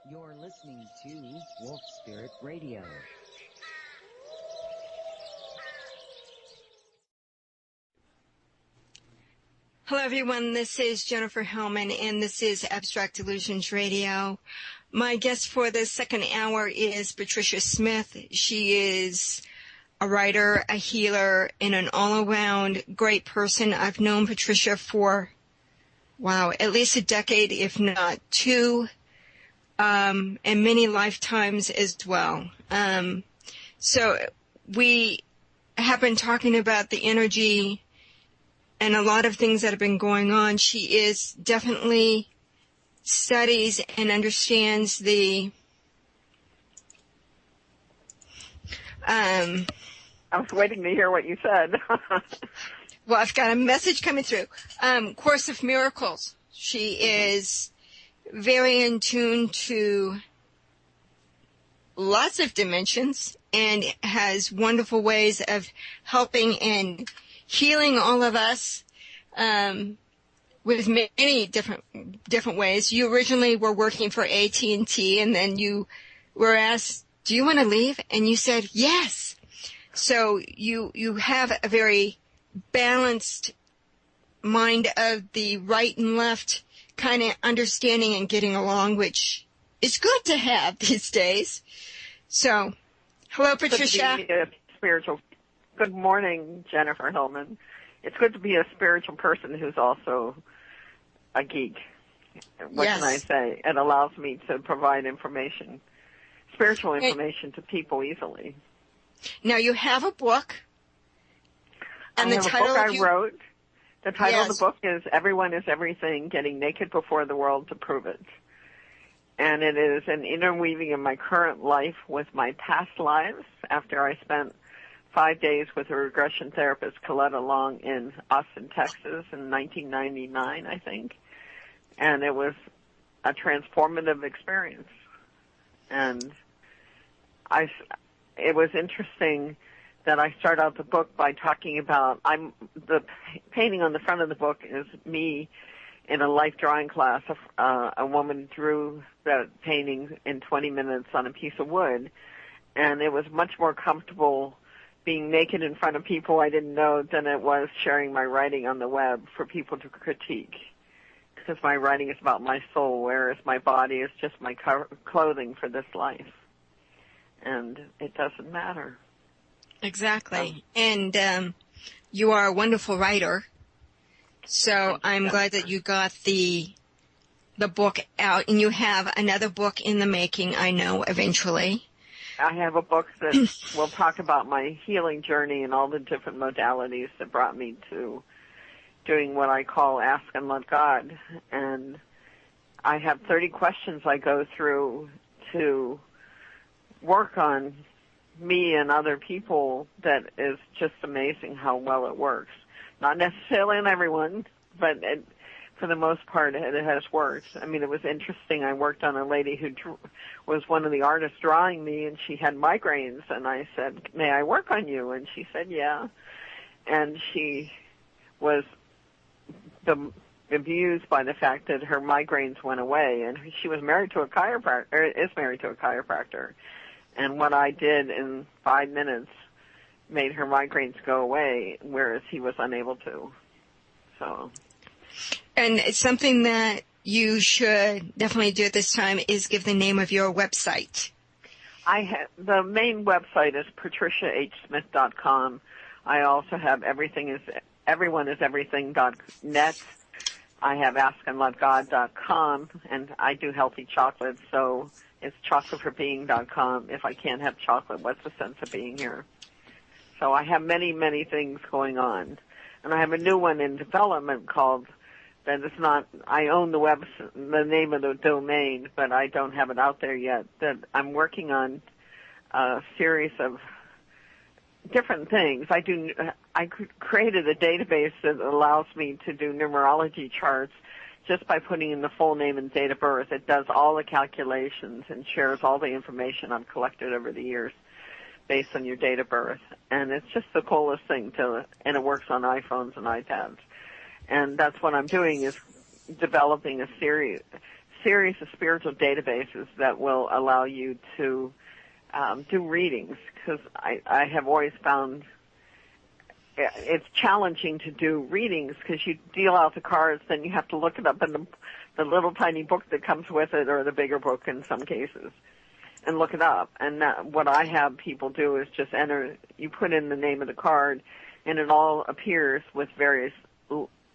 You're listening to Wolf Spirit Radio. Hello, everyone. This is Jennifer Hillman, and this is Abstract Illusions Radio. My guest for the second hour is Patricia Smith. She is a writer, a healer, and an all-around great person. I've known Patricia for, at least a decade, if not two, and many lifetimes as well. So we have been talking about the energy and a lot of things that have been going on. She is definitely studies and understands the I was waiting to hear what you said. Well, I've got a message coming through. Course of Miracles. She is very in tune to lots of dimensions and has wonderful ways of helping and healing all of us with many different ways. You originally were working for AT&T, and then you were asked, do you want to leave? And you said yes. So you have a very balanced mind of the right and left kind of understanding and getting along, which is good to have these days. So, hello, Patricia. Good morning, Jennifer Hillman. It's good to be a spiritual person who's also a geek. What can I say? It allows me to provide information, spiritual information to people easily. Now, you have a book. And I have a book I wrote. The title of the book is Everyone is Everything, Getting Naked Before the World to Prove It. And it is an interweaving of my current life with my past lives after I spent 5 days with a regression therapist, Coletta Long, in Austin, Texas in 1999, I think. And it was a transformative experience. And it was interesting that I start out the book by talking about, the painting on the front of the book is me in a life drawing class. A woman drew the painting in 20 minutes on a piece of wood, and it was much more comfortable being naked in front of people I didn't know than it was sharing my writing on the web for people to critique. Because my writing is about my soul, whereas my body is just my clothing for this life. And it doesn't matter. Exactly. And you are a wonderful writer. So I'm glad that you got the book out. And you have another book in the making, I know, eventually. I have a book that will talk about my healing journey and all the different modalities that brought me to doing what I call Ask and Let God. And I have 30 questions I go through to work on me and other people that is just amazing how well it works. Not necessarily on everyone, but for the most part, it has worked. I mean, it was interesting. I worked on a lady who was one of the artists drawing me, and she had migraines. And I said, may I work on you? And she said, yeah. And she was abused by the fact that her migraines went away. And she was married to a chiropractor, or is married to a chiropractor. And what I did in 5 minutes made her migraines go away, whereas he was unable to. So. And it's something that you should definitely do at this time is give the name of your website. The main website is patriciahsmith.com. I also have everyoneeseverything.net. I have askandletgod.com, and I do healthy chocolate, so it's chocolateforbeing.com. If I can't have chocolate, what's the sense of being here? So I have many, many things going on. And I have a new one in development called, that it's not, I own the name of the domain, but I don't have it out there yet, that I'm working on a series of different things. I created a database that allows me to do numerology charts just by putting in the full name and date of birth. It does all the calculations and shares all the information I've collected over the years based on your date of birth. And it's just the coolest thing and it works on iPhones and iPads. And that's what I'm doing, is developing a series of spiritual databases that will allow you to do readings, because I have always found it's challenging to do readings because you deal out the cards, then you have to look it up in the little tiny book that comes with it, or the bigger book in some cases, and look it up. And what I have people do is just you put in the name of the card, and it all appears with various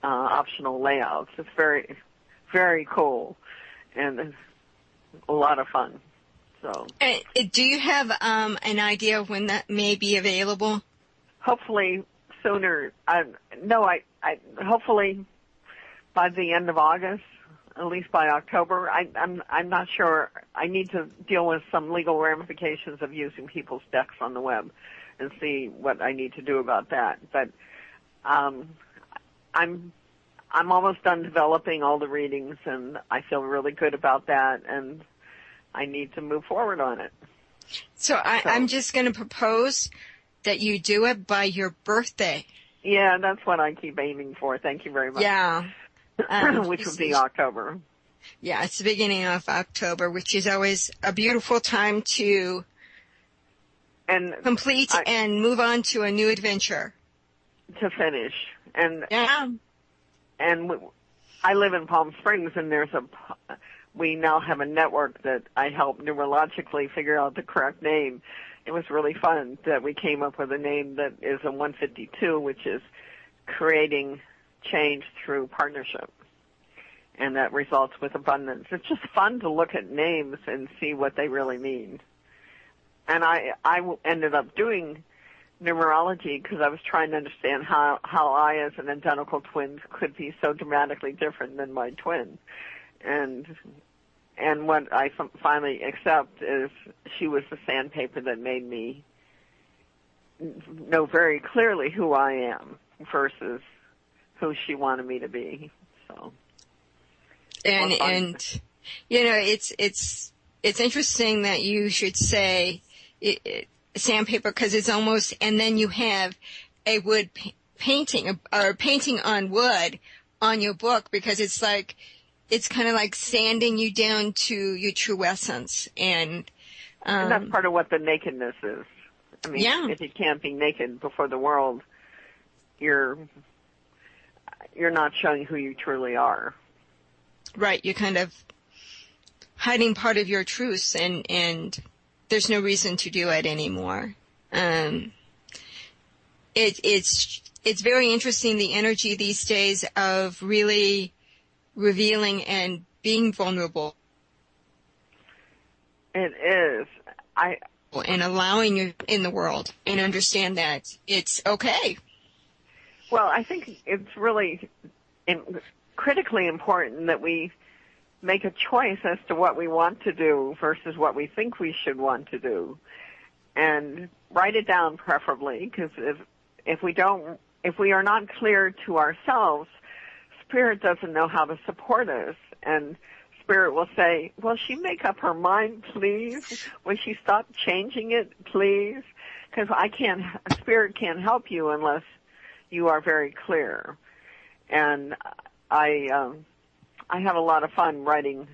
optional layouts. It's very, very cool and a lot of fun. So, do you have an idea of when that may be available? Hopefully sooner. Hopefully by the end of August, at least by October. I'm not sure. I need to deal with some legal ramifications of using people's decks on the web and see what I need to do about that. But I'm almost done developing all the readings, and I feel really good about that, and I need to move forward on it. So I'm just going to propose that you do it by your birthday. Yeah, that's what I keep aiming for. Thank you very much. Yeah. Which would be October. Yeah, it's the beginning of October, which is always a beautiful time to complete and move on to a new adventure. To finish. And I live in Palm Springs, and we now have a network that I help neurologically figure out the correct name. It was really fun that we came up with a name that is a 152, which is creating change through partnership. And that results with abundance. It's just fun to look at names and see what they really mean. And I ended up doing numerology because I was trying to understand how I, as an identical twin, could be so dramatically different than my twin. And what I finally accept is she was the sandpaper that made me know very clearly who I am versus who she wanted me to be. So, and you know, it's interesting that you should say sandpaper, because it's almost, and then you have a wood painting or painting on wood on your book, because it's like, it's kind of like sanding you down to your true essence. And that's part of what the nakedness is. I mean, if you can't be naked before the world, you're not showing who you truly are. Right. You're kind of hiding part of your truths, and there's no reason to do it anymore. It's very interesting, the energy these days of really revealing and being vulnerable. It is. And allowing you in the world and understand that it's okay. Well, I think it's really critically important that we make a choice as to what we want to do versus what we think we should want to do. And write it down preferably, because if we are not clear to ourselves, Spirit doesn't know how to support us, and Spirit will say, will she make up her mind, please? Will she stop changing it, please? Because Spirit can't help you unless you are very clear. And I have a lot of fun writing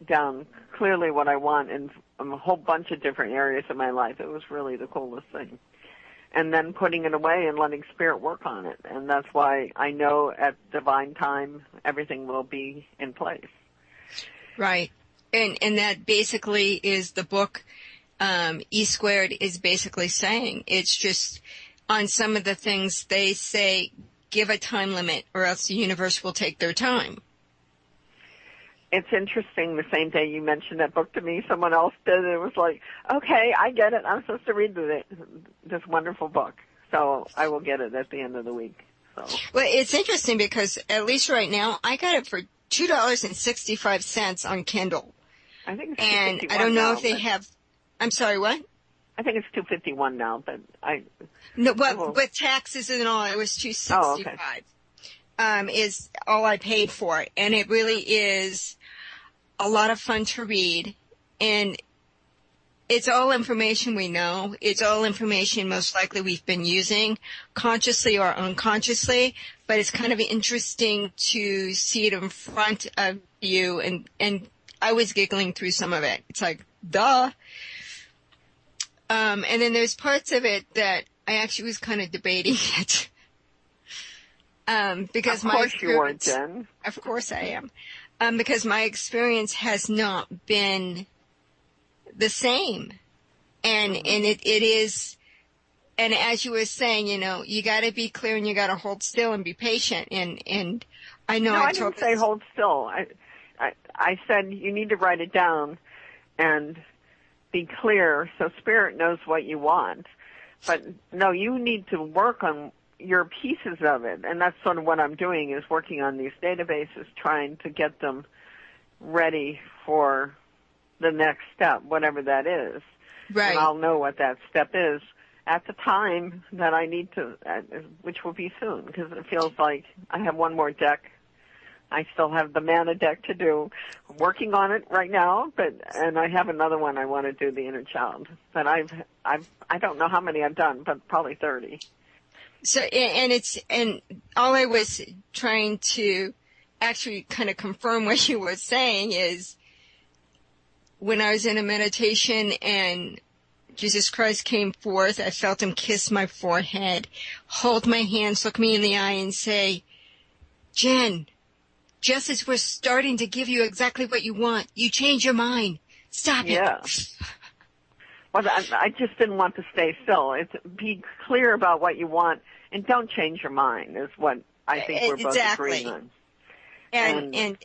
down clearly what I want in a whole bunch of different areas of my life. It was really the coolest thing. And then putting it away and letting Spirit work on it. And that's why I know at divine time everything will be in place. Right. And that basically is the book E Squared is basically saying. It's just on some of the things they say, give a time limit or else the universe will take their time. It's interesting, the same day you mentioned that book to me, someone else did. It was like, okay, I get it. I'm supposed to read this wonderful book. So I will get it at the end of the week. So. Well, it's interesting because at least right now, I got it for $2.65 on Kindle. I think it's and I don't know if they have. I'm sorry, what? I think it's $2.51 now, but no. Well, with taxes and all, it was $2.65. Oh, okay. Is all I paid for it, and it really is a lot of fun to read, and it's all information we know. It's all information most likely we've been using consciously or unconsciously, but it's kind of interesting to see it in front of you and I was giggling through some of it. It's like, duh. And then there's parts of it that I actually was kind of debating it. Because of course you were, Jen. Of course I am. Because my experience has not been the same. And it is, and as you were saying, you got to be clear and you got to hold still and be patient. And I know I didn't say hold still. I said you need to write it down and be clear so Spirit knows what you want. But no, you need to work on your pieces of it, and that's sort of what I'm doing, is working on these databases, trying to get them ready for the next step, whatever that is. Right. And I'll know what that step is at the time that I need to, which will be soon, because it feels like I have one more deck. I still have the mana deck to do. I'm working on it right now, and I have another one I want to do, the Inner Child. But I don't know how many I've done, but probably 30. So, and all I was trying to actually kind of confirm what you were saying is, when I was in a meditation and Jesus Christ came forth, I felt him kiss my forehead, hold my hands, look me in the eye and say, Jen, just as we're starting to give you exactly what you want, you change your mind. Stop it. Yeah. Well, I just didn't want to stay still. Be clear about what you want and don't change your mind is what I think we're both agreeing on. And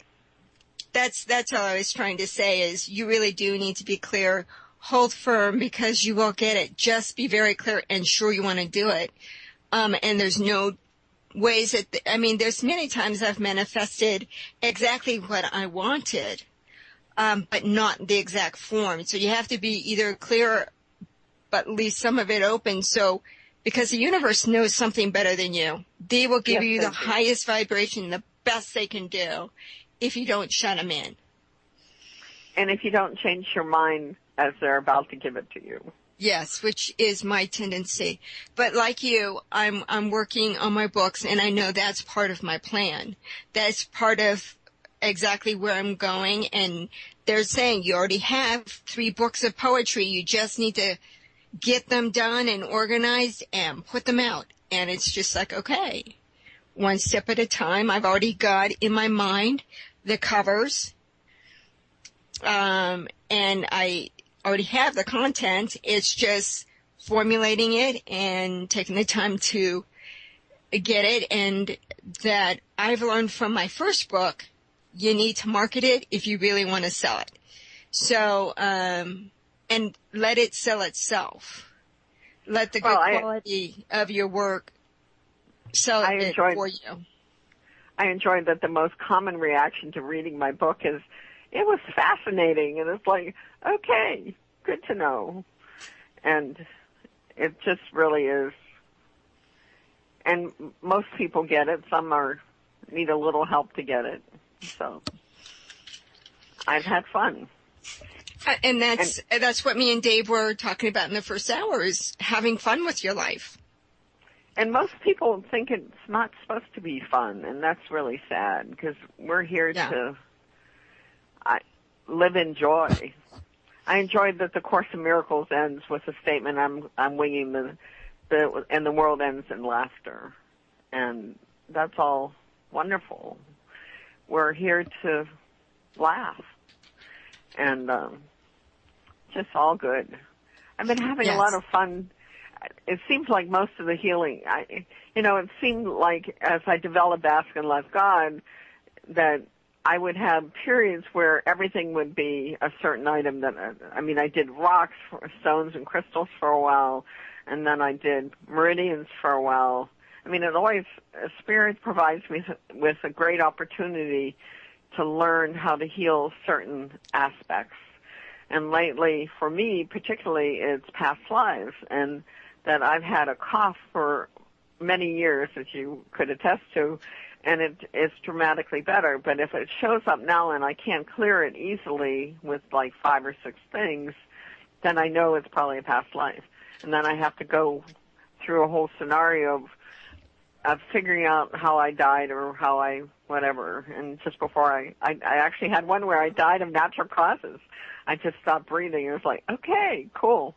that's all I was trying to say is you really do need to be clear. Hold firm because you will get it. Just be very clear and sure you want to do it. And there's no ways that, there's many times I've manifested exactly what I wanted, but not the exact form. So you have to be either clear, but leave some of it open. So, because the universe knows something better than you. They will give you the highest vibration, the best they can do, if you don't shut them in. And if you don't change your mind as they're about to give it to you. Yes, which is my tendency. But like you, I'm working on my books, and I know that's part of my plan. That's part of exactly where I'm going. And they're saying you already have 3 books of poetry. You just need to get them done and organized and put them out. And it's just like, okay, one step at a time. I've already got in my mind the covers. And I already have the content. It's just formulating it and taking the time to get it. And that I've learned from my first book, you need to market it if you really want to sell it. So, and let it sell itself. Let the good quality of your work sell it for you. I enjoyed that the most common reaction to reading my book is, it was fascinating, and it's like, okay, good to know. And it just really is. And most people get it. Some need a little help to get it. So I've had fun. And that's what me and Dave were talking about in the first hour, is having fun with your life. And most people think it's not supposed to be fun, and that's really sad, because we're here to live in joy. I enjoyed that the Course in Miracles ends with the statement, I'm winging and the world ends in laughter. And that's all wonderful. We're here to laugh. And just all good. I've been having a lot of fun. It seems like most of the healing, it seemed like as I developed Ask and Love God, that I would have periods where everything would be a certain item that, I did rocks, stones, and crystals for a while, and then I did meridians for a while. It always, Spirit provides me with a great opportunity to learn how to heal certain aspects. And lately, for me particularly, it's past lives, and that I've had a cough for many years, as you could attest to, and it's dramatically better. But if it shows up now and I can't clear it easily with like 5 or 6 things, then I know it's probably a past life. And then I have to go through a whole scenario of of figuring out how I died or how I whatever. And just before I actually had one where I died of natural causes. I just stopped breathing. It was like, okay, cool,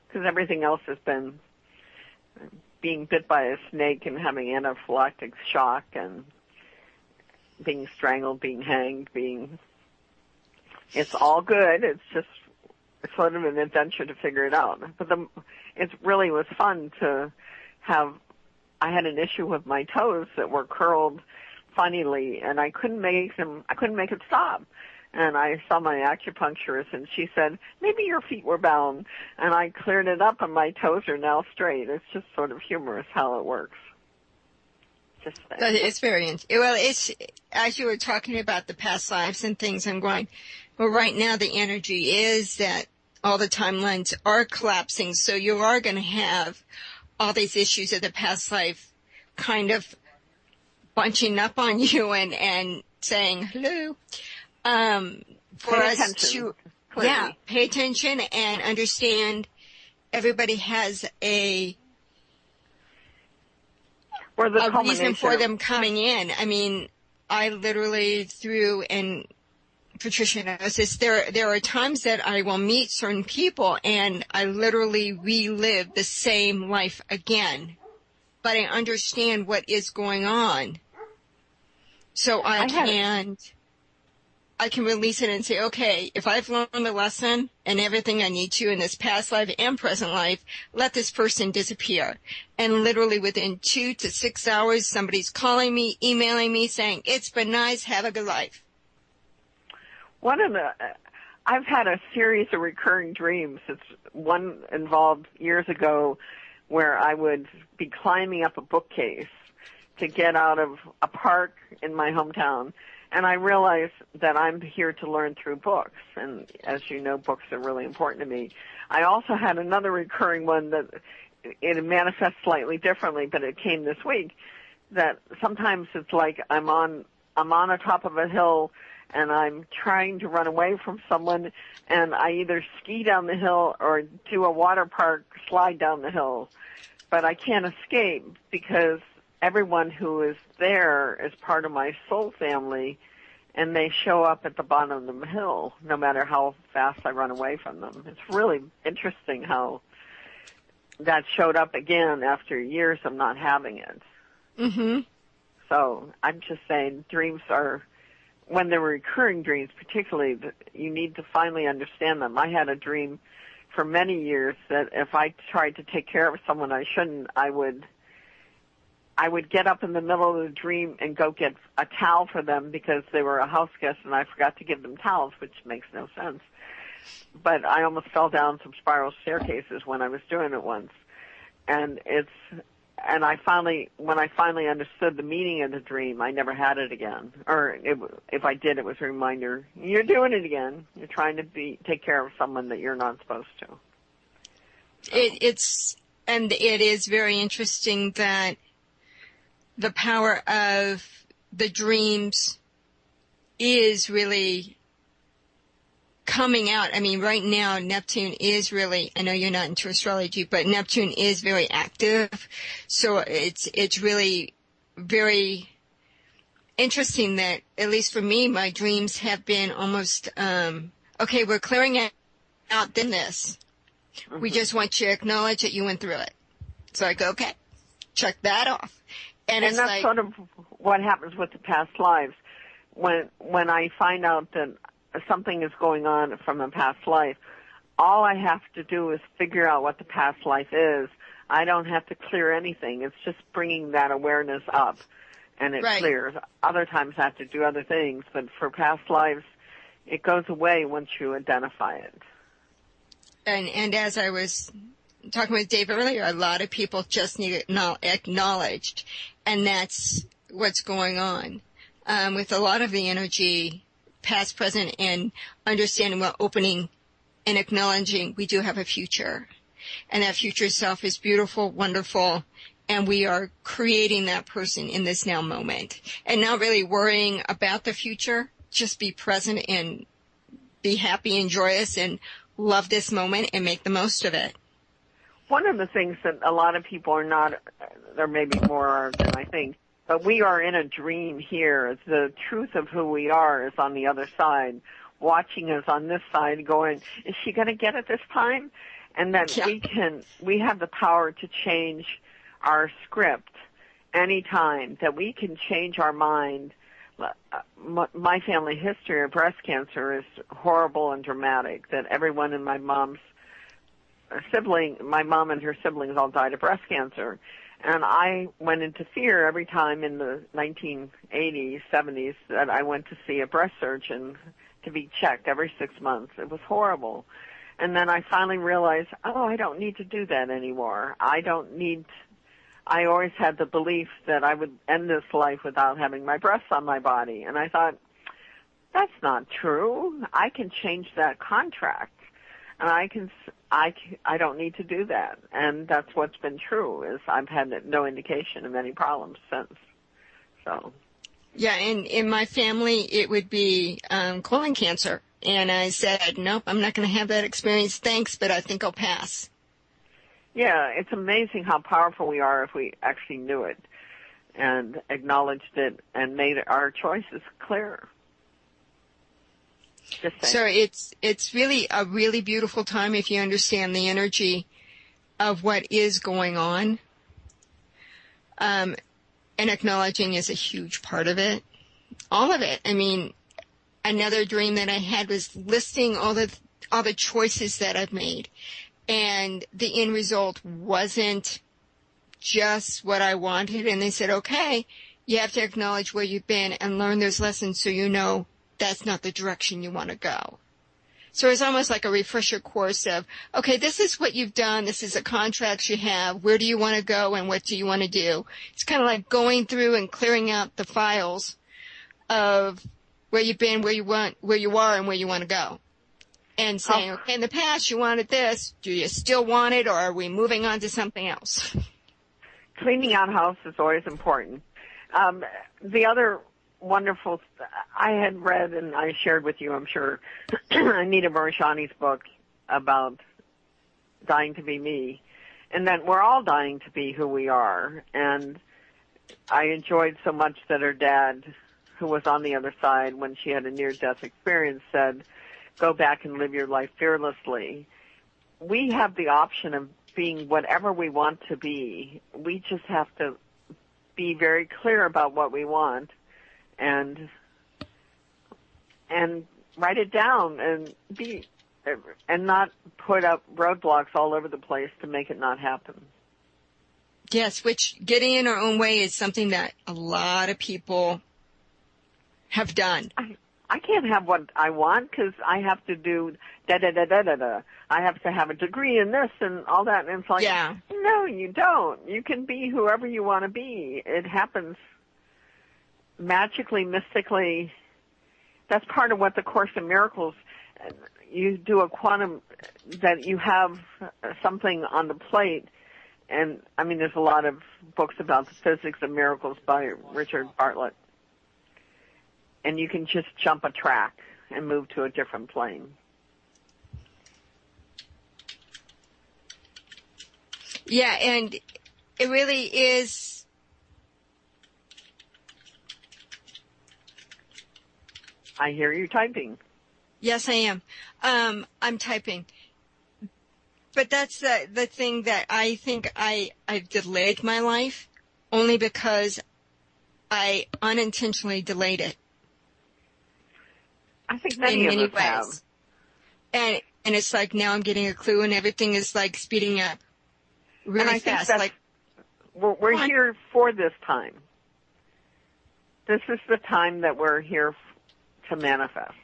because everything else has been being bit by a snake and having anaphylactic shock and being strangled, being hanged, it's all good. It's just sort of an adventure to figure it out. But it really was fun to have. I had an issue with my toes that were curled funnily, and I couldn't make it stop. And I saw my acupuncturist, and she said, maybe your feet were bound. And I cleared it up, and my toes are now straight. It's just sort of humorous how it works. It's very interesting. Well, it's, as you were talking about the past lives and things, I'm going, well, right now the energy is that all the timelines are collapsing, so you are going to have all these issues of the past life kind of bunching up on you and saying, hello. For us to, pay attention and understand everybody has a reason for them coming in. I mean, I literally and Patricia knows this, there are times that I will meet certain people and I literally relive the same life again, but I understand what is going on. So I can release it and say, okay, if I've learned the lesson and everything I need to in this past life and present life, let this person disappear. And literally within 2 to 6 hours, somebody's calling me, emailing me, saying, it's been nice, have a good life. I've had a series of recurring dreams. One involved years ago where I would be climbing up a bookcase to get out of a park in my hometown. And I realized that I'm here to learn through books. And as you know, books are really important to me. I also had another recurring one that it manifests slightly differently, but it came this week, that sometimes it's like I'm on the top of a hill and I'm trying to run away from someone, and I either ski down the hill or do a water park slide down the hill. But I can't escape because everyone who is there is part of my soul family, and they show up at the bottom of the hill no matter how fast I run away from them. It's really interesting how that showed up again after years of not having it. Mm-hmm. So I'm just saying dreams are, when they're recurring dreams particularly, you need to finally understand them. I had a dream for many years that if I tried to take care of someone I shouldn't, I would get up in the middle of the dream and go get a towel for them because they were a house guest and I forgot to give them towels, which makes no sense. But I almost fell down some spiral staircases when I was doing it once. And when I finally understood the meaning of the dream, I never had it again. Or if I did, it was a reminder, you're doing it again. You're trying to take care of someone that you're not supposed to. So. It is very interesting that the power of the dreams is really coming out. I mean, right now, Neptune is really, I know you're not into astrology, but Neptune is very active. So it's really very interesting that, at least for me, my dreams have been almost, okay, we're clearing out this. Mm-hmm. We just want you to acknowledge that you went through it. So I go, okay, check that off. And it's that's like, sort of what happens with the past lives. When I find out that something is going on from a past life, all I have to do is figure out what the past life is. I don't have to clear anything. It's just bringing that awareness up, and it clears. Other times I have to do other things, but for past lives, it goes away once you identify it. And as I was talking with Dave earlier, a lot of people just need it acknowledged, and that's what's going on with a lot of the energy, past, present, and understanding what opening and acknowledging we do have a future. And that future self is beautiful, wonderful, and we are creating that person in this now moment. And not really worrying about the future, just be present and be happy and joyous and love this moment and make the most of it. One of the things that a lot of people are not, there may be more than I think, but we are in a dream here. The truth of who we are is on the other side, watching us on this side going, is she going to get it this time? And that we have the power to change our script anytime, that we can change our mind. My family history of breast cancer is horrible and dramatic, that everyone in my mom and her siblings all died of breast cancer. And I went into fear every time in the 1980s, 70s that I went to see a breast surgeon to be checked every 6 months. It was horrible. And then I finally realized, I don't need to do that anymore. I always had the belief that I would end this life without having my breasts on my body. And I thought, that's not true. I can change that contract. And I don't need to do that. And that's what's been true, is I've had no indication of any problems since. So. Yeah, and in my family, it would be colon cancer. And I said, nope, I'm not going to have that experience. Thanks, but I think I'll pass. Yeah, it's amazing how powerful we are if we actually knew it and acknowledged it and made our choices clear. So it's really a really beautiful time if you understand the energy of what is going on. And acknowledging is a huge part of it. All of it. I mean, another dream that I had was listing all the choices that I've made. And the end result wasn't just what I wanted. And they said, okay, you have to acknowledge where you've been and learn those lessons so you know that's not the direction you want to go. So it's almost like a refresher course of, okay, this is what you've done. This is the contracts you have. Where do you want to go and what do you want to do? It's kind of like going through and clearing out the files of where you've been, where you are, and where you want to go. And saying, okay, in the past you wanted this. Do you still want it, or are we moving on to something else? Cleaning out house is always important. The other wonderful, I had read and I shared with you, I'm sure, Anita Morishani's book about dying to be me, and that we're all dying to be who we are. And I enjoyed so much that her dad, who was on the other side when she had a near-death experience, said, go back and live your life fearlessly. We have the option of being whatever we want to be. We just have to be very clear about what we want and write it down and not put up roadblocks all over the place to make it not happen. Yes, which getting in our own way is something that a lot of people have done. I can't have what I want because I have to do da-da-da-da-da-da. I have to have a degree in this and all that. And it's like, no, you don't. You can be whoever you want to be. It happens magically, mystically. That's part of what the Course in Miracles, you do a quantum, that you have something on the plate. And, I mean, there's a lot of books about the physics of miracles by Richard Bartlett. And you can just jump a track and move to a different plane. Yeah, and it really is. I hear you typing. Yes, I am. I'm typing. But that's the thing that I think I've delayed my life only because I unintentionally delayed it. I think many of us have. And it's like now I'm getting a clue and everything is like speeding up really fast. Like we're here for this time. This is the time that we're here to manifest.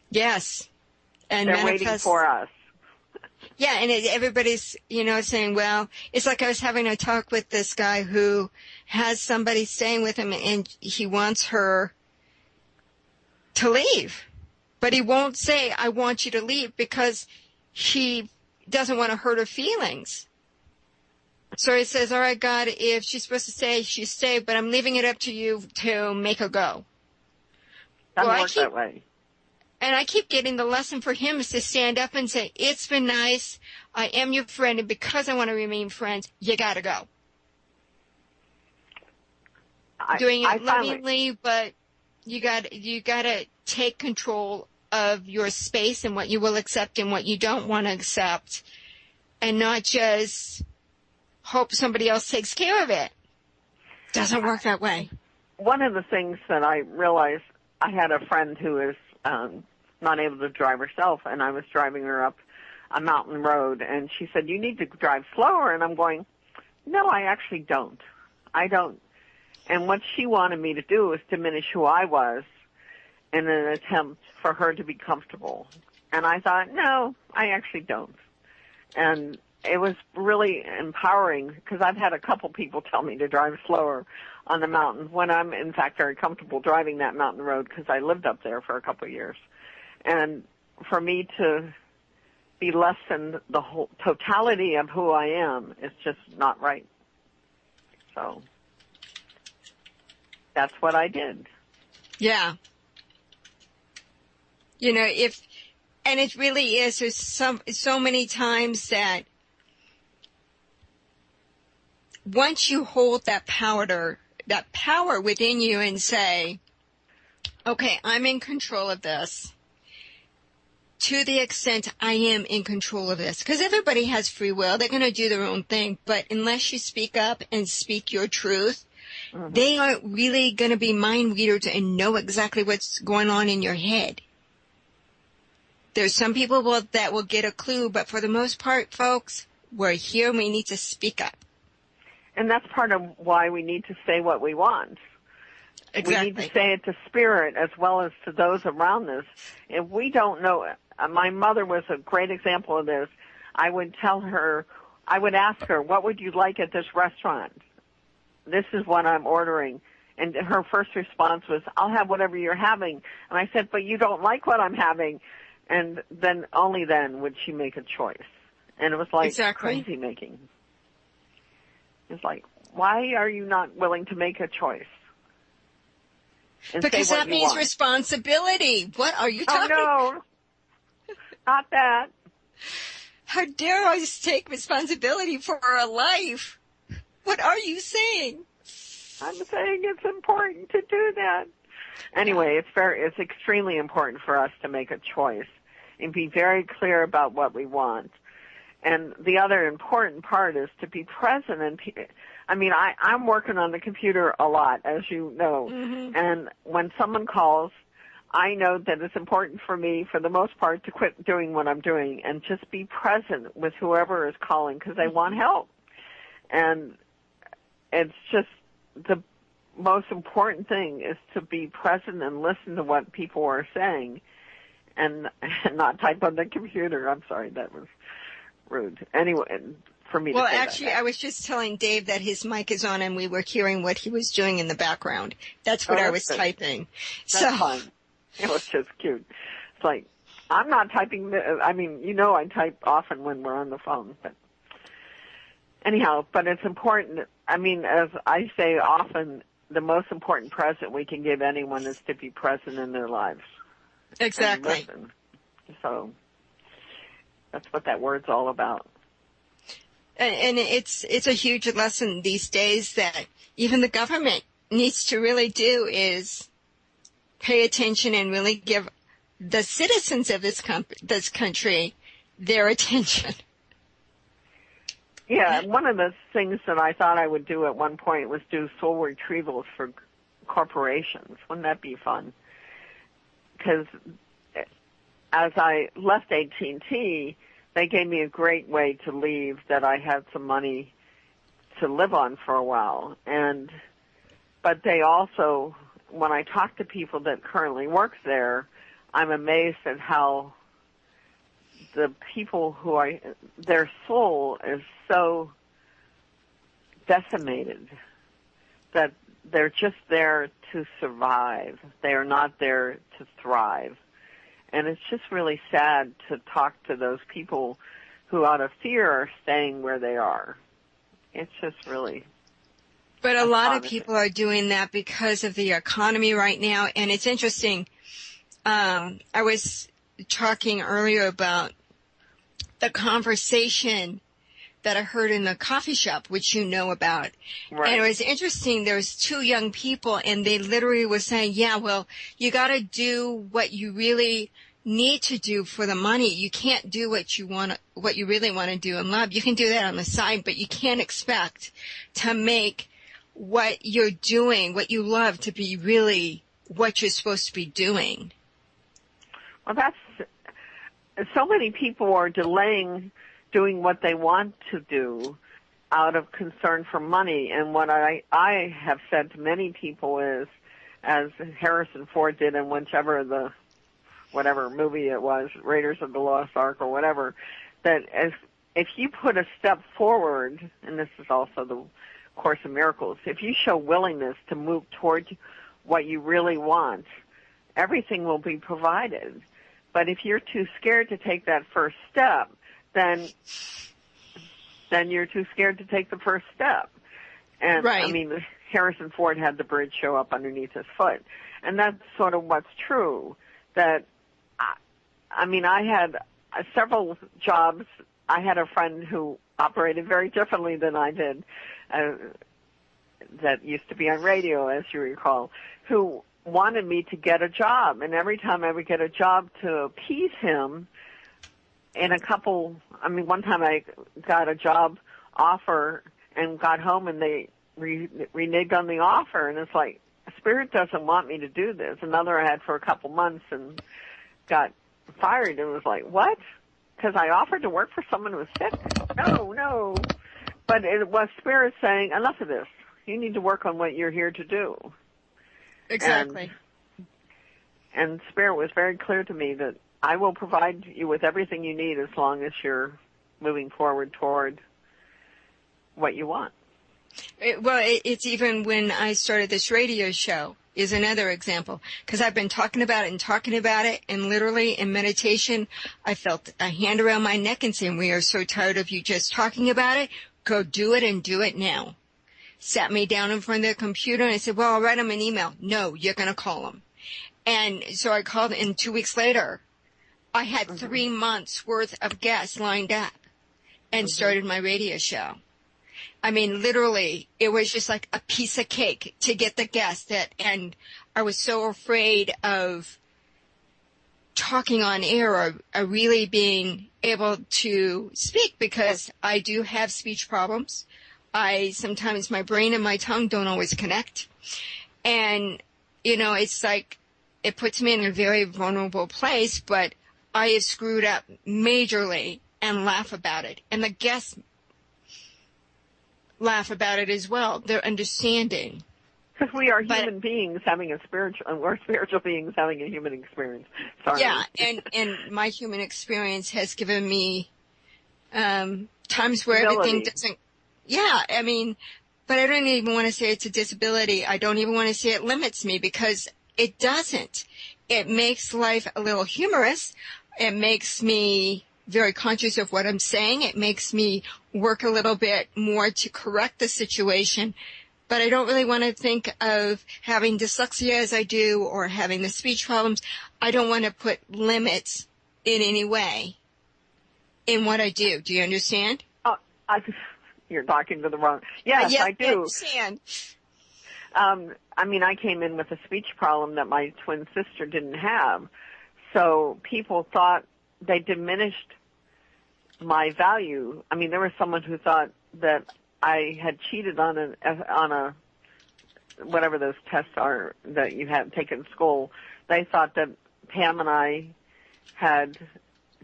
Yes. And they're waiting for us. Yeah, and everybody's, saying, well, it's like I was having a talk with this guy who has somebody staying with him and he wants her to leave. But he won't say, I want you to leave, because he doesn't want to hurt her feelings. So he says, all right, God, if she's supposed to stay, she stay, but I'm leaving it up to you to make her go. Doesn't work that way. And I keep getting the lesson for him is to stand up and say, it's been nice. I am your friend. And because I want to remain friends, you got to go. Doing it lovingly, but you got to take control of your space and what you will accept and what you don't want to accept, and not just hope somebody else takes care of it. Doesn't work that way. One of the things that I realized, I had a friend who is not able to drive herself, and I was driving her up a mountain road, and she said, you need to drive slower. And I'm going, no, I actually don't. I don't. And what she wanted me to do was diminish who I was in an attempt for her to be comfortable. And I thought, no, I actually don't. And it was really empowering, because I've had a couple people tell me to drive slower on the mountain when I'm, in fact, very comfortable driving that mountain road because I lived up there for a couple of years. And for me to be less than the whole totality of who I am is just not right. So that's what I did. Yeah. You know, and it really is, there's so many times that once you hold that power within you and say, okay, I'm in control of this, to the extent I am in control of this, because everybody has free will, they're going to do their own thing, but unless you speak up and speak your truth, they aren't really going to be mind readers and know exactly what's going on in your head. There's some people that will get a clue, but for the most part, folks, we're here and we need to speak up. And that's part of why we need to say what we want. Exactly. We need to say it to spirit as well as to those around us. If we don't know, my mother was a great example of this. I would ask her, what would you like at this restaurant? This is what I'm ordering. And her first response was, I'll have whatever you're having. And I said, but you don't like what I'm having. And then, only then would she make a choice. And it was like crazy making. It's like, why are you not willing to make a choice? Because that means responsibility. What are you talking about? Oh, no. Not that. How dare I take responsibility for our life? What are you saying? I'm saying it's important to do that. Anyway, it's extremely important for us to make a choice and be very clear about what we want. And the other important part is to be present. And I'm working on the computer a lot, as you know. Mm-hmm. And when someone calls, I know that it's important for me, for the most part, to quit doing what I'm doing and just be present with whoever is calling because they want help. And it's just the most important thing is to be present and listen to what people are saying and not type on the computer. I'm sorry, that was rude. Anyway, for me to say actually, I was just telling Dave that his mic is on and we were hearing what he was doing in the background. That's what I was typing. That's fine. It was just cute. It's like, I'm not typing, I type often when we're on the phone, but anyhow, but it's important. As I say often, the most important present we can give anyone is to be present in their lives. Exactly. So that's what that word's all about. And it's a huge lesson these days that even the government needs to really do is pay attention and really give the citizens of this country their attention. Yeah, one of the things that I thought I would do at one point was do soul retrievals for corporations. Wouldn't that be fun? Because as I left AT&T, they gave me a great way to leave that I had some money to live on for a while. But they also, when I talk to people that currently work there, I'm amazed at how the people their soul is so decimated that they're just there to survive. They are not there to thrive. And it's just really sad to talk to those people who out of fear are staying where they are. It's just really... But a lot of people are doing that because of the economy right now. And it's interesting. I was talking earlier about the conversation that I heard in the coffee shop, which you know about. Right. And it was interesting. There was two young people, and they literally were saying, yeah, well, you got to do what you really need to do for the money. You can't do what you really want to do in love. You can do that on the side, but you can't expect to make what you're doing, what you love, to be really what you're supposed to be doing. Well, so many people are delaying doing what they want to do out of concern for money. And what I have said to many people is, as Harrison Ford did in whatever movie it was, Raiders of the Lost Ark or whatever, that if you put a step forward, and this is also the Course in Miracles, if you show willingness to move towards what you really want, everything will be provided. But if you're too scared to take that first step, then you're too scared to take the first step. And right. I mean, Harrison Ford had the bridge show up underneath his foot. And that's sort of what's true. That, I mean, I had several jobs. I had a friend who operated very differently than I did, that used to be on radio, as you recall, who wanted me to get a job. And every time I would get a job to appease him, one time I got a job offer and got home and they reneged on the offer, and it's like, Spirit doesn't want me to do this. Another I had for a couple months and got fired, and was like, what? Because I offered to work for someone who was sick? No. But it was Spirit saying, enough of this. You need to work on what you're here to do. Exactly. And Spirit was very clear to me that I will provide you with everything you need as long as you're moving forward toward what you want. It's even when I started this radio show is another example, because I've been talking about it, and literally in meditation, I felt a hand around my neck and saying, we are so tired of you just talking about it. Go do it, and do it now. Sat me down in front of the computer, and I said, well, I'll write him an email. No, you're going to call him. And so I called, and 2 weeks later, I had 3 months worth of guests lined up and started my radio show. I mean, literally, it was just like a piece of cake to get the guests and I was so afraid of talking on air or really being able to speak, because I do have speech problems. Sometimes my brain and my tongue don't always connect. And, it's like, it puts me in a very vulnerable place, but I have screwed up majorly and laugh about it. And the guests laugh about it as well. They're understanding. Because we are human beings having we're spiritual beings having a human experience. Sorry. Yeah, and my human experience has given me times where everything doesn't, but I don't even want to say it's a disability. I don't even want to say it limits me, because it doesn't. It makes life a little humorous. It makes me very conscious of what I'm saying. It makes me work a little bit more to correct the situation. But I don't really want to think of having dyslexia as I do, or having the speech problems. I don't want to put limits in any way in what I do. Do you understand? Oh, you're talking to the wrong. Yes, I do. I understand. I came in with a speech problem that my twin sister didn't have. So people thought they diminished my value. I mean, there was someone who thought that I had cheated on a whatever those tests are that you have taken in school. They thought that Pam and I had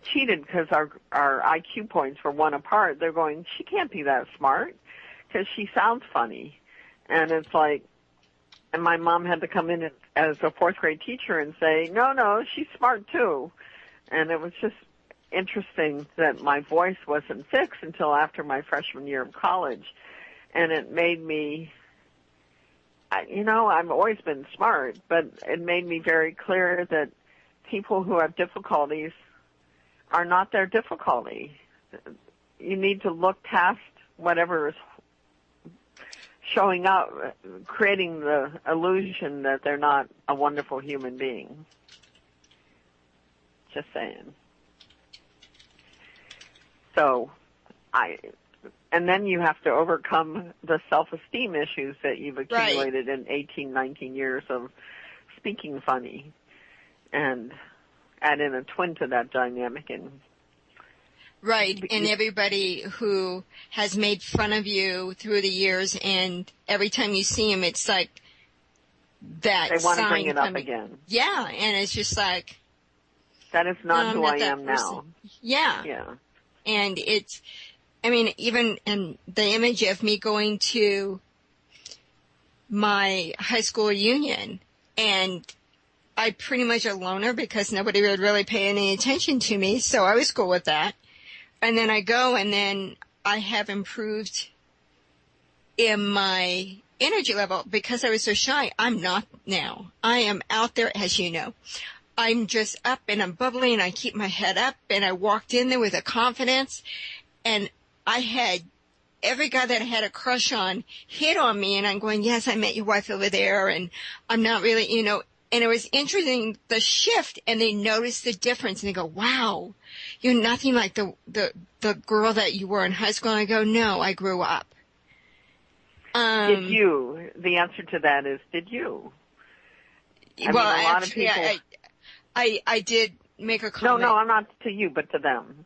cheated because our IQ points were one apart. They're going, she can't be that smart because she sounds funny. And it's like, and my mom had to come in as a fourth grade teacher and say, no, she's smart too. And it was just interesting that my voice wasn't fixed until after my freshman year of college. And it made me, I've always been smart, but it made me very clear that people who have difficulties are not their difficulty. You need to look past whatever is showing up, creating the illusion that they're not a wonderful human being. Just saying. So, and then you have to overcome the self-esteem issues that you've accumulated in 18, 19 years of speaking funny, and add in a twin to that dynamic. And right, and everybody who has made fun of you through the years, and every time you see them, it's like that they want to sign bring it up coming. again. Yeah, and it's just like, that is not who I am person. now. Yeah. Yeah. And it's, I mean, even in the image of me going to my high school reunion, and I pretty much a loner because nobody would really pay any attention to me, so I was cool with that. And then I go, and then I have improved in my energy level because I was so shy. I'm not now. I am out there, as you know. I'm just up and I'm bubbly and I keep my head up, and I walked in there with a confidence, and I had every guy that I had a crush on hit on me, and I'm going, yes, I met your wife over there, and I'm not really, you know, and it was interesting, the shift, and they noticed the difference, and they go, wow, you're nothing like the girl that you were in high school. And I go, no, I grew up. Did you? The answer to that is, did you? I mean, a lot of people... I did make a comment. No, I'm not to you, but to them.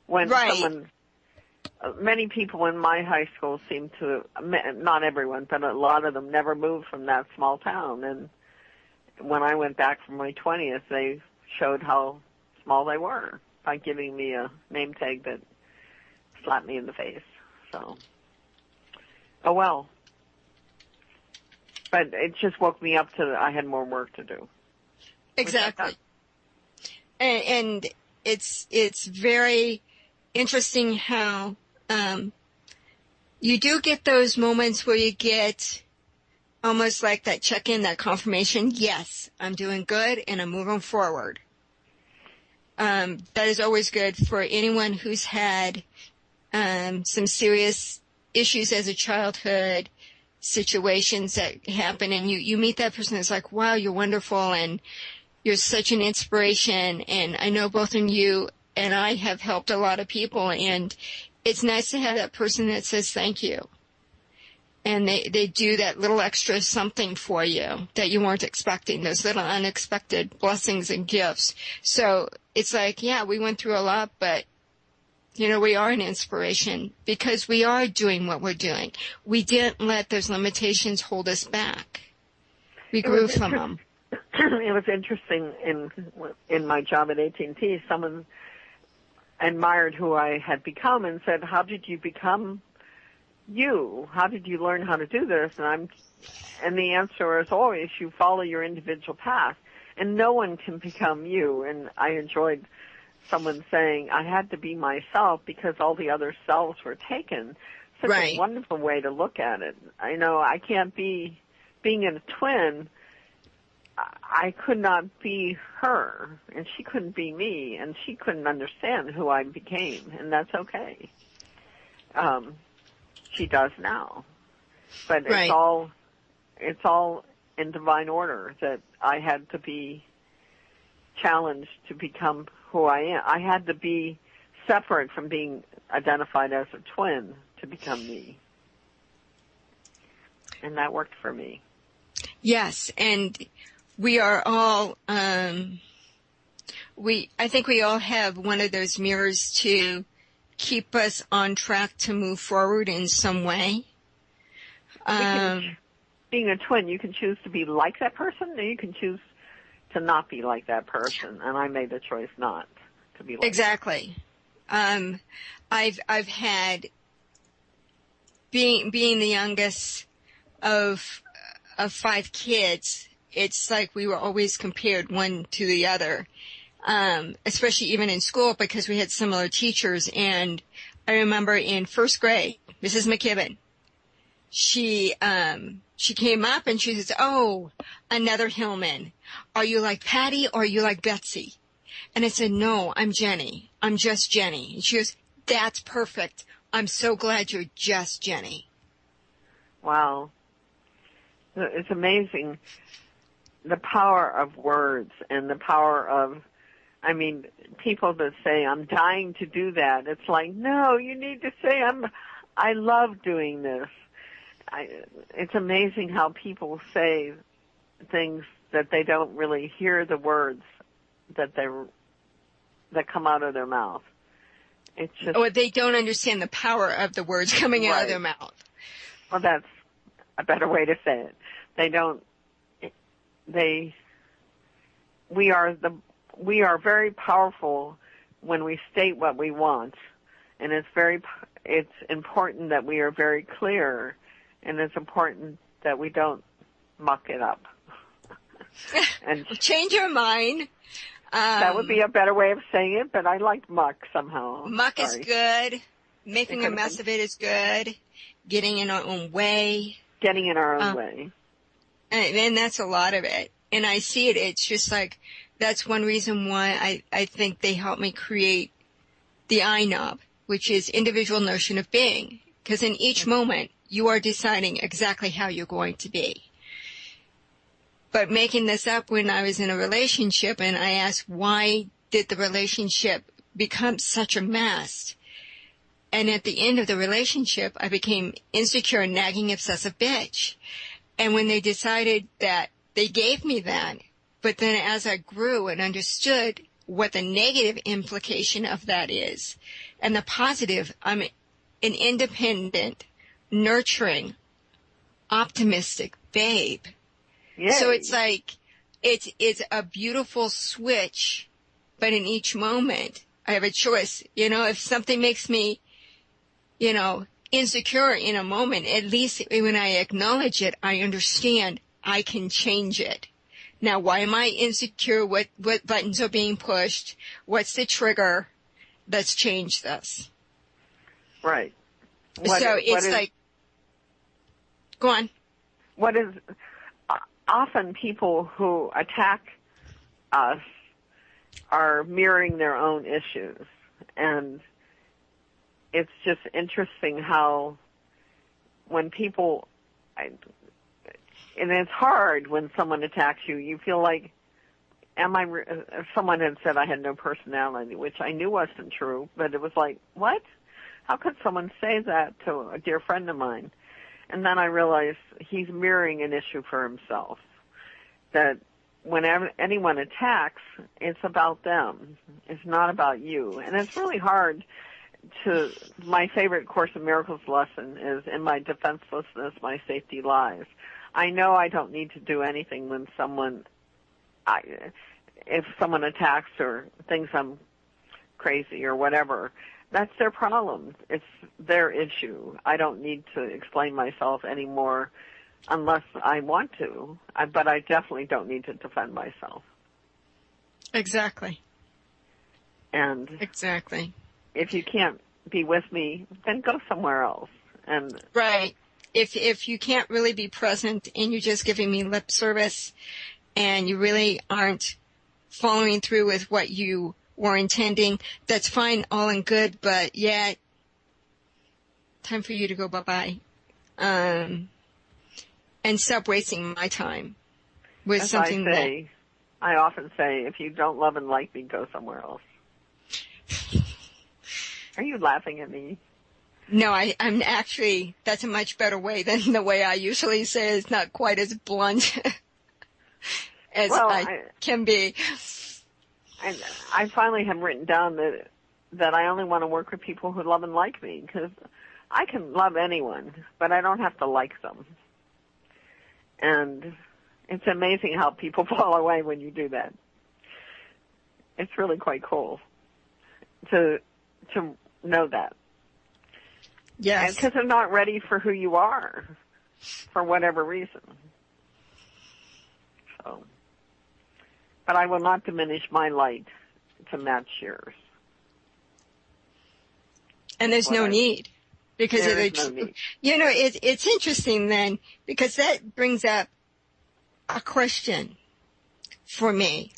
When someone, many people in my high school seem to, not everyone, but a lot of them never moved from that small town. And when I went back for my 20th, they showed how small they were by giving me a name tag that slapped me in the face. So, oh well. But it just woke me up to I had more work to do. Exactly. And it's very interesting how you do get those moments where you get almost like that check-in, that confirmation. Yes, I'm doing good and I'm moving forward. That is always good for anyone who's had some serious issues as a childhood, situations that happen, and you meet that person that's like, wow, you're wonderful and you're such an inspiration. And I know both of you and I have helped a lot of people, and it's nice to have that person that says thank you. And they do that little extra something for you that you weren't expecting, those little unexpected blessings and gifts. So it's like, yeah, we went through a lot, but, you know, we are an inspiration because we are doing what we're doing. We didn't let those limitations hold us back. We grew from them. It was interesting in my job at AT&T, someone admired who I had become and said, how did you become you? How did you learn how to do this? And the answer is always, you follow your individual path, and no one can become you. And I enjoyed someone saying, I had to be myself because all the other selves were taken. Such a wonderful way to look at it. I know I can't being a twin, I could not be her, and she couldn't be me, and she couldn't understand who I became, and that's okay. She does now, but it's all in divine order that I had to be challenged to become who I am. I had to be separate from being identified as a twin to become me, and that worked for me. Yes, and we are all, I think we all have one of those mirrors to keep us on track to move forward in some way. Being a twin, you can choose to be like that person, or you can choose to not be like that person, and I made the choice not to be like exactly. I've had, being the youngest of 5 kids, it's like we were always compared one to the other, especially even in school because we had similar teachers. And I remember in first grade, Mrs. McKibben, she came up and she says, oh, another Hillman. Are you like Patty or are you like Betsy? And I said, no, I'm Jenny. I'm just Jenny. And she goes, that's perfect. I'm so glad you're just Jenny. Wow. It's amazing the power of words and the power of I mean, people that say, I'm dying to do that, it's like, no, you need to say, I love doing this. It's amazing how people say things that they don't really hear the words that come out of their mouth. It's just, or they don't understand the power of the words coming out of their mouth. Well, that's a better way to say it. We are very powerful when we state what we want, and it's important that we are very clear, and it's important that we don't muck it up. And change your mind. That would be a better way of saying it, but I like muck somehow. Muck is good. Making a mess of it is good. Getting in our own way. Getting in our own way. And that's a lot of it. And I see it. It's just like, that's one reason why I think they helped me create the I-knob, which is individual notion of being. Because in each moment, you are deciding exactly how you're going to be. But making this up when I was in a relationship, and I asked, why did the relationship become such a mess? And at the end of the relationship, I became insecure, nagging, obsessive bitch. And when they decided that, they gave me that. But then as I grew and understood what the negative implication of that is, and the positive, I'm an independent, nurturing, optimistic babe. Yay. So it's like, it's a beautiful switch, but in each moment, I have a choice. You know, if something makes me, insecure in a moment, at least when I acknowledge it, I understand I can change it. Now, why am I insecure? What buttons are being pushed? What's the trigger? Let's change this. Right. Go on. What is, often people who attack us are mirroring their own issues. And it's just interesting how when people, and it's hard when someone attacks you, you feel like, if someone had said I had no personality, which I knew wasn't true, but it was like, what? How could someone say that to a dear friend of mine? And then I realized he's mirroring an issue for himself. That whenever anyone attacks, it's about them. It's not about you. And it's really hard my favorite Course in Miracles lesson is, in my defenselessness, my safety lies. I know I don't need to do anything when if someone attacks or thinks I'm crazy or whatever. That's their problem. It's their issue. I don't need to explain myself anymore unless I want to, but I definitely don't need to defend myself. Exactly. And exactly. If you can't be with me, then go somewhere else. And right. If you can't really be present and you're just giving me lip service and you really aren't following through with what you were intending, that's fine, all and good, but yeah, time for you to go bye-bye. And stop wasting my time with something I often say, if you don't love and like me, go somewhere else. Are you laughing at me? No, I'm actually, that's a much better way than the way I usually say it. It's not quite as blunt as I can be. And I finally have written down that I only want to work with people who love and like me, because I can love anyone, but I don't have to like them. And it's amazing how people fall away when you do that. It's really quite cool to know that. Yes. Because they're not ready for who you are, for whatever reason. So, but I will not diminish my light to match yours. And there's no need. Because no need. It's interesting then, because that brings up a question for me,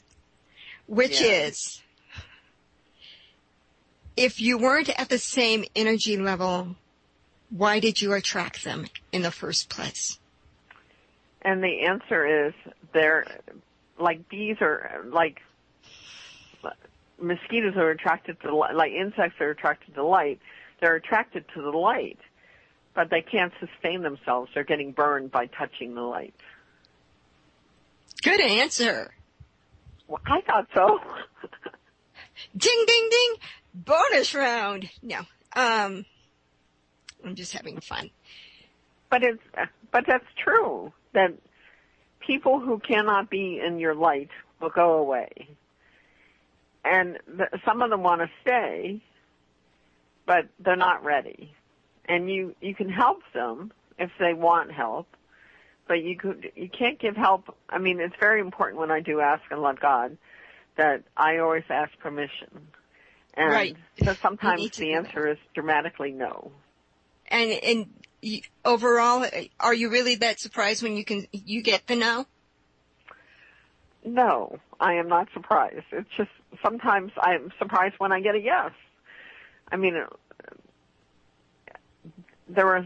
which is, if you weren't at the same energy level, why did you attract them in the first place? And the answer is, they're like bees, are like mosquitoes are attracted to light, like insects are attracted to light. They're attracted to the light, but they can't sustain themselves. They're getting burned by touching the light. Good answer. Well, I thought so. Ding, ding, ding. Bonus round. No. I'm just having fun. But that's true. That people who cannot be in your light will go away. And some of them want to stay, but they're not ready. And you can help them if they want help, but you can't give help. I mean, it's very important when I do ask and love God that I always ask permission. And right. So sometimes the answer is dramatically no. And overall, are you really that surprised when you get the no? No, I am not surprised. It's just sometimes I'm surprised when I get a yes. I mean, there was,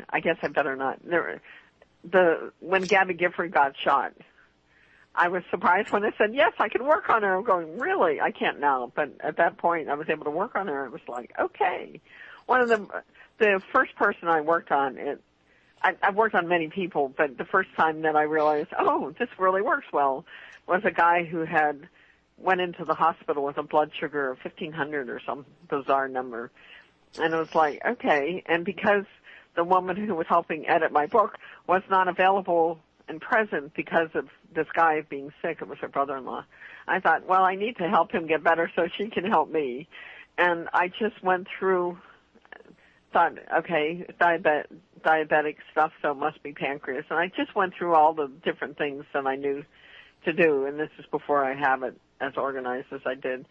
I guess I better not. When Gabby Gifford got shot, I was surprised when they said, yes, I can work on her. I'm going, really? I can't now. But at that point, I was able to work on her. It was like, okay. One of the first person I worked on, I've worked on many people, but the first time that I realized, oh, this really works well, was a guy who went into the hospital with a blood sugar of 1,500 or some bizarre number. And it was like, okay. And because the woman who was helping edit my book was not available and present because of this guy being sick, it was her brother-in-law, I thought, well, I need to help him get better so she can help me. And I just went through, thought, okay, diabetic stuff, so it must be pancreas. And I just went through all the different things that I knew to do, and this is before I have it as organized as I did.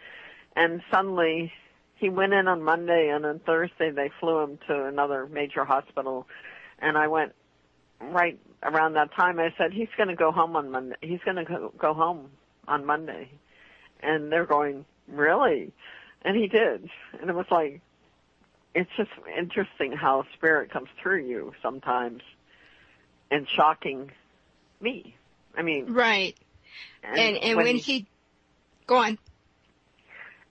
And suddenly he went in on Monday, and on Thursday they flew him to another major hospital. And I went right around that time. I said, he's going to go home on Monday. He's going to go home on Monday. And they're going, really? And he did. And it was like, it's just interesting how spirit comes through you sometimes and shocking me. I mean. Right. And when he, go on.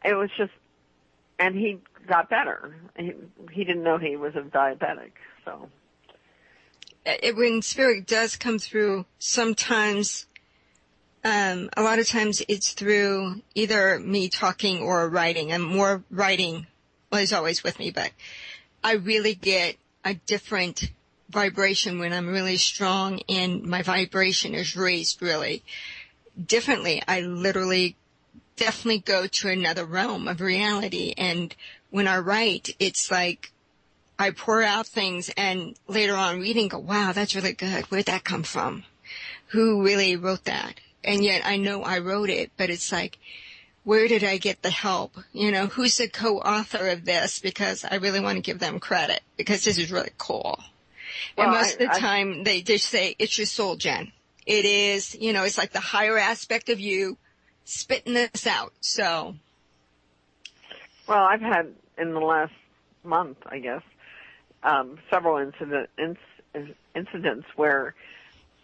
It was just, and he got better. He didn't know he was a diabetic, so. When spirit does come through, sometimes, a lot of times it's through either me talking or writing. And more writing is always with me, but I really get a different vibration when I'm really strong and my vibration is raised really differently. I literally definitely go to another realm of reality. And when I write, it's like I pour out things and later on reading go, wow, that's really good. Where'd that come from? Who really wrote that? And yet I know I wrote it, but it's like, where did I get the help? You know, who's the co-author of this? Because I really want to give them credit because this is really cool. Well, and most of the time they just say, it's your soul, Jen. It is, you know, it's like the higher aspect of you spitting this out. So. Well, I've had in the last month, I guess, several incidents where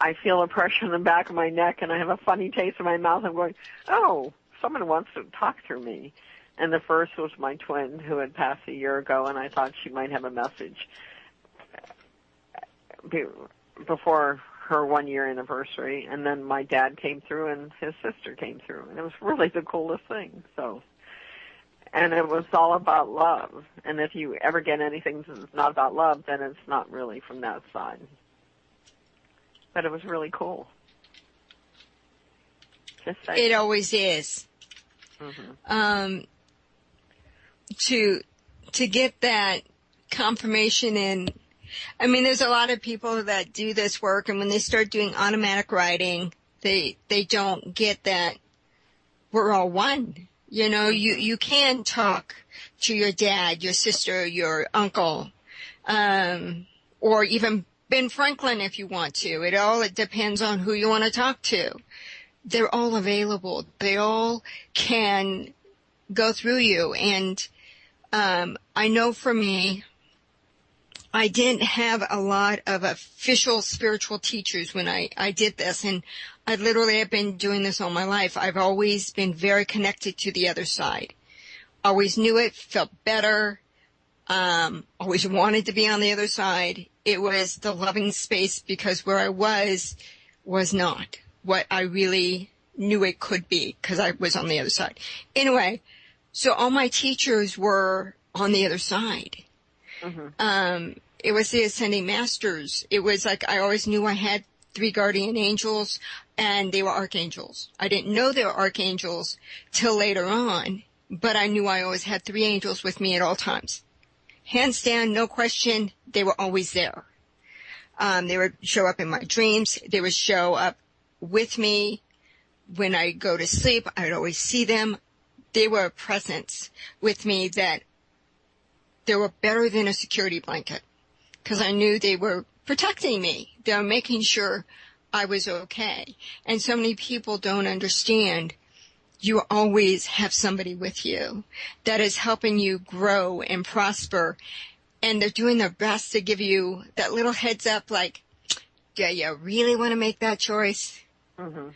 I feel a pressure in the back of my neck and I have a funny taste in my mouth. I'm going, oh, someone wants to talk through me. And the first was my twin who had passed a year ago, and I thought she might have a message before her 1-year anniversary. And then my dad came through and his sister came through. And it was really the coolest thing. So, and it was all about love. And if you ever get anything that's not about love, then it's not really from that side. But it was really cool. Just saying. It always is. Mm-hmm. To get that confirmation in, I mean, there's a lot of people that do this work, and when they start doing automatic writing, they don't get that we're all one. You know, you can talk to your dad, your sister, your uncle, or even Ben Franklin if you want to. It depends on who you want to talk to. They're all available. They all can go through you. And I know for me, I didn't have a lot of official spiritual teachers when I did this, and I literally have been doing this all my life. I've always been very connected to the other side. Always knew it, felt better, always wanted to be on the other side. It was the loving space because where I was not what I really knew it could be because I was on the other side. Anyway, so all my teachers were on the other side. Mm-hmm. It was the Ascending Masters. It was like I always knew I had 3 guardian angels, and they were archangels. I didn't know they were archangels till later on, but I knew I always had 3 angels with me at all times. Hands down, no question, they were always there. They would show up in my dreams. They would show up with me when I go to sleep. I would always see them. They were a presence with me that they were better than a security blanket because I knew they were protecting me. They were making sure I was okay. And so many people don't understand you always have somebody with you that is helping you grow and prosper. And they're doing their best to give you that little heads up like, do you really want to make that choice? Mm-hmm.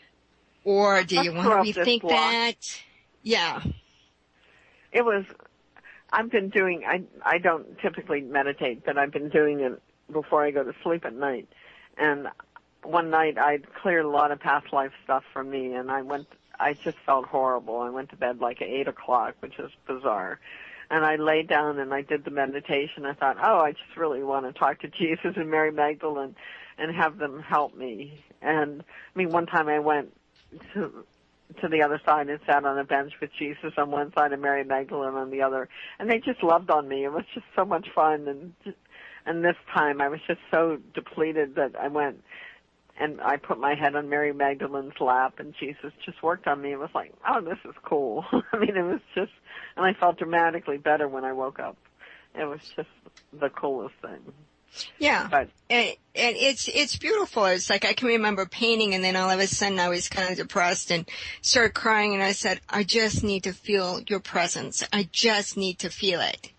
Or do you want to rethink that? Yeah. I've been doing, I don't typically meditate, but I've been doing it before I go to sleep at night. And one night I'd cleared a lot of past life stuff from me, and I just felt horrible. I went to bed like at 8 o'clock, which is bizarre. And I laid down and I did the meditation. I thought, I just really want to talk to Jesus and Mary Magdalene and have them help me. And I mean, one time I went to the other side and sat on a bench with Jesus on one side and Mary Magdalene on the other, and they just loved on me. It was just so much fun. And this time I was just so depleted that I went and I put my head on Mary Magdalene's lap, and Jesus just worked on me. It was like, this is cool. I mean, it was just, and I felt dramatically better when I woke up. It was just the coolest thing. Yeah, but, and it's beautiful. It's like I can remember painting, and then all of a sudden I was kind of depressed and started crying, and I said, I just need to feel your presence. I just need to feel it.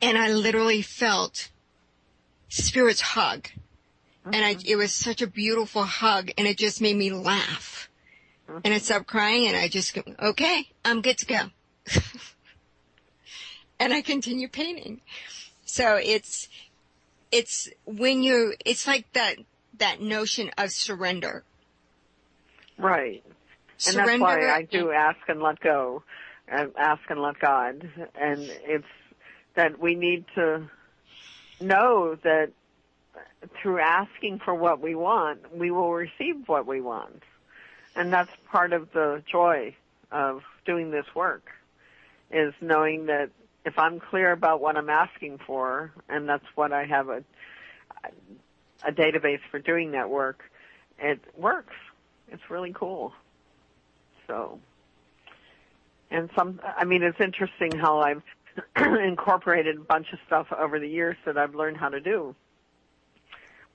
And I literally felt Spirit's hug, and it was such a beautiful hug, and it just made me laugh. And I stopped crying, and I just go, okay, I'm good to go. And I continue painting. So it's like that notion of surrender. Right. And that's why I do ask and let go, and ask and let God. And it's that we need to know that through asking for what we want, we will receive what we want. And that's part of the joy of doing this work, is knowing that if I'm clear about what I'm asking for, and that's what I have a database for doing that work, it works. It's really cool. So, and it's interesting how I've incorporated a bunch of stuff over the years that I've learned how to do.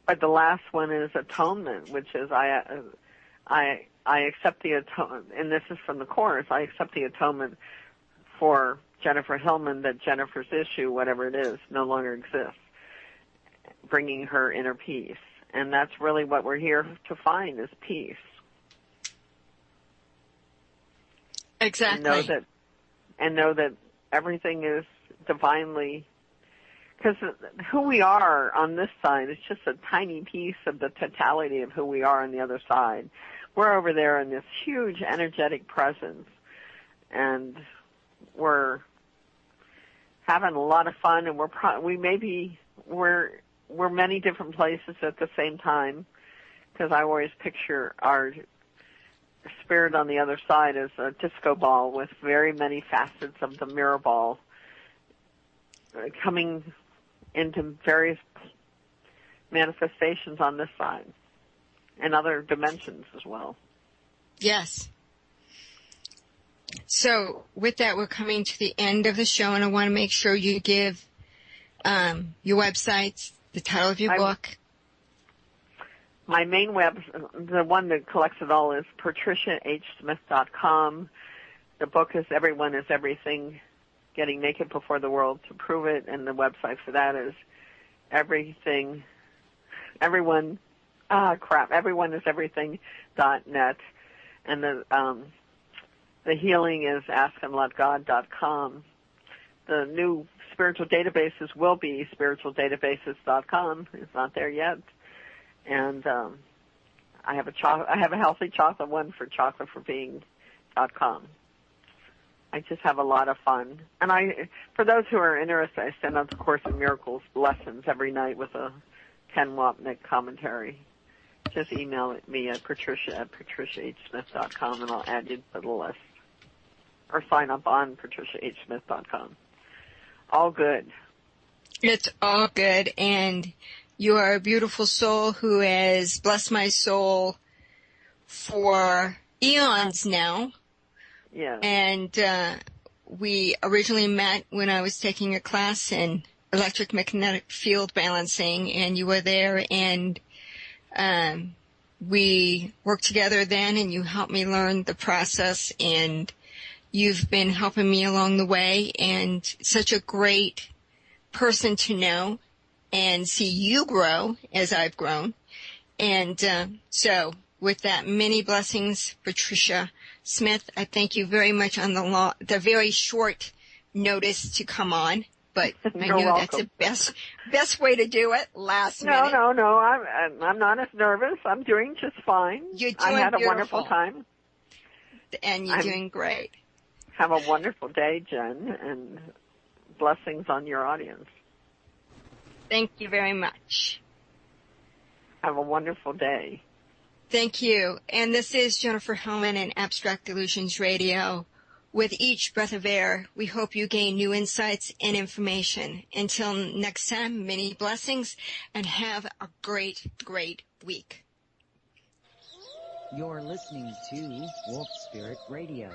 But the last one is atonement, which is I accept the atonement, and this is from the Course, I accept the atonement for Jennifer Hillman that Jennifer's issue, whatever it is, no longer exists, bringing her inner peace. And that's really what we're here to find, is peace. Exactly. And know that everything is divinely, because who we are on this side is just a tiny piece of the totality of who we are on the other side. We're over there in this huge energetic presence, and we're having a lot of fun, and we're many different places at the same time, because I always picture our spirit on the other side as a disco ball with very many facets of the mirror ball coming into various manifestations on this side and other dimensions as well. Yes. So with that, we're coming to the end of the show, and I want to make sure you give your websites, the title of your book. My main the one that collects it all, is patriciahsmith.com. The book is Everyone is Everything, Getting Naked Before the World to Prove It, and the website for that is everyoneIseverything.net, and the healing is askandletgod.com. The new spiritual databases will be spiritualdatabases.com. It's not there yet, and I have a healthy chocolate one for chocolateforbeing.com. I just have a lot of fun. And for those who are interested, I send out the Course in Miracles lessons every night with a Ken Wapnick commentary. Just email me at patricia@patriciahsmith.com, and I'll add you to the list. Or sign up on patriciahsmith.com. All good. It's all good, and you are a beautiful soul who has blessed my soul for eons now. Yeah. And we originally met when I was taking a class in electric magnetic field balancing, and you were there, and we worked together then, and you helped me learn the process, and you've been helping me along the way, and such a great person to know and see you grow as I've grown. And so with that, many blessings, Patricia Smith. I thank you very much on the very short notice to come on, but I knew welcome. That's the best way to do it. Last minute. No. I'm not as nervous. I'm doing just fine. You're doing I had beautiful. a wonderful time. And you're doing great. Have a wonderful day, Jen, and blessings on your audience. Thank you very much. Have a wonderful day. Thank you. And this is Jennifer Hillman in Abstract Illusions Radio. With each breath of air, we hope you gain new insights and information. Until next time, many blessings, and have a great, great week. You're listening to Wolf Spirit Radio.